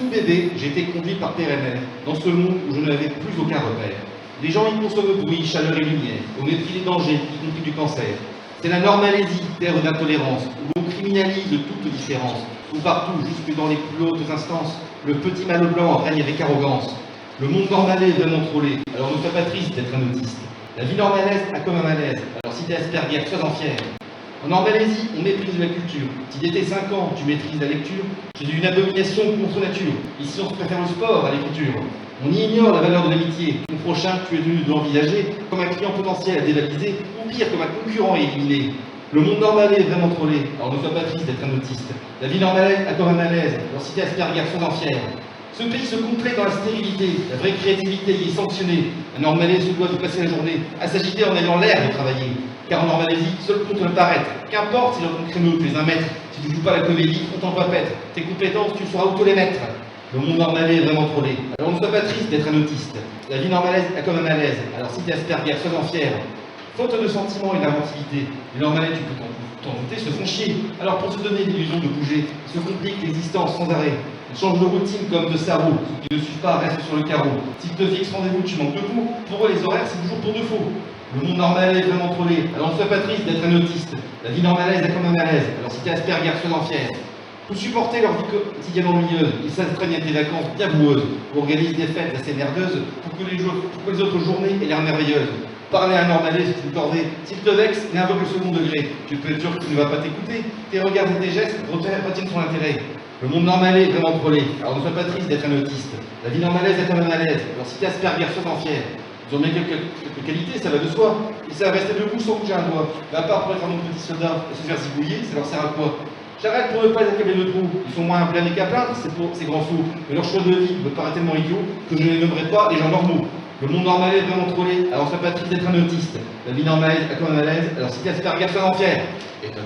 Tout bébé, j'ai été conduit par père et mère dans ce monde où je n'avais plus aucun repère. Les gens y consomment bruit, chaleur et lumière, au mépris des dangers, y compris du cancer. C'est la Normalaisie, terre d'intolérance, où l'on criminalise toute différence, où partout, jusque dans les plus hautes instances, le petit mâle blanc règne avec arrogance. Le monde normalais est vraiment trollé, alors ne sois pas triste d'être un autiste. La vie normalaise a comme un malaise, alors si t'es Asperger, sois-en fier. En Normalaisie, on méprise la culture. Si dès tes 5 ans, tu maîtrises la lecture, c'est une abomination contre nature. Ici, on se préfère le sport à l'écriture. On y ignore la valeur de l'amitié. Ton prochain, tu es tenu de l'envisager comme un client potentiel à dévaliser, ou pire, comme un concurrent à éliminer. Le monde normalais est vraiment trollé, alors ne sois pas triste d'être un autiste. La vie normalaise a comme un malaise, alors si t'es Asperger, sois-en fier. Ce pays se complète dans la stérilité, la vraie créativité y est sanctionnée. Un Normalais se doit de passer la journée à s'agiter en ayant l'air de travailler. Car en Normalaisie, seul compte le paraître. Qu'importe si dans ton créneau tu es un maître, si tu joues pas la comédie, on t'envoie paître. Tes compétences, tu sauras auto les mettre. Le monde normalais est vraiment trollé, alors ne sois pas triste d'être un autiste. La vie normalaise a comme un malaise, alors si t'es Asperger, sois-en fier. Faute de sentiments et d'inventivité, les Normalais, tu peux t'en douter, se font chier. Alors pour se donner l'illusion de bouger, ils se compliquent l'existence sans arrêt. Ils changent de routine comme de cerveau. Ceux qui ne suivent pas restent sur le carreau. S'ils te fixent rendez-vous, tu manques de tout. Pour eux, les horaires, c'est toujours pour de faux. Le monde normalais est vraiment trollé, alors ne sois pas triste d'être un autiste. La vie normalaise a comme un malaise, alors si t'es Asperger, sois-en fier. Pour supporter leur vie quotidienne ennuyeuse, ils s'astreignent à des vacances bien boueuses, ou organisent des fêtes assez merdeuses pour que les autres journées aient l'air merveilleuses. Parler à un Normalais, c'est une corvée. S'il te vexe, n'invoque le second degré. Tu peux être sûr qu'il ne va pas t'écouter. Tes regards et tes gestes retiennent son intérêt. Le monde normalais est vraiment trollé, alors ne sois pas triste d'être un autiste. La vie normalaise est comme un malaise, alors si t'es Asperger, sois-en fier. Ils ont bien quelques qualités, ça va de soi. Ils savent rester debout sans bouger un doigt. Mais à part pour être un bon petit soldat et se faire zigouiller, ça leur sert à quoi? J'arrête pour ne pas les accabler de trous. Ils sont moins blâmés qu'à plaindre, c'est pour ces grands sous. Mais leur choix de vie me paraît tellement idiot que je ne les nommerai pas les gens normaux. Le monde normalais est vraiment trollé, alors sois pas triste d'être un autiste. La vie normale a comme un malaise, alors si t'es Asperger, sois-en fier. Et toc.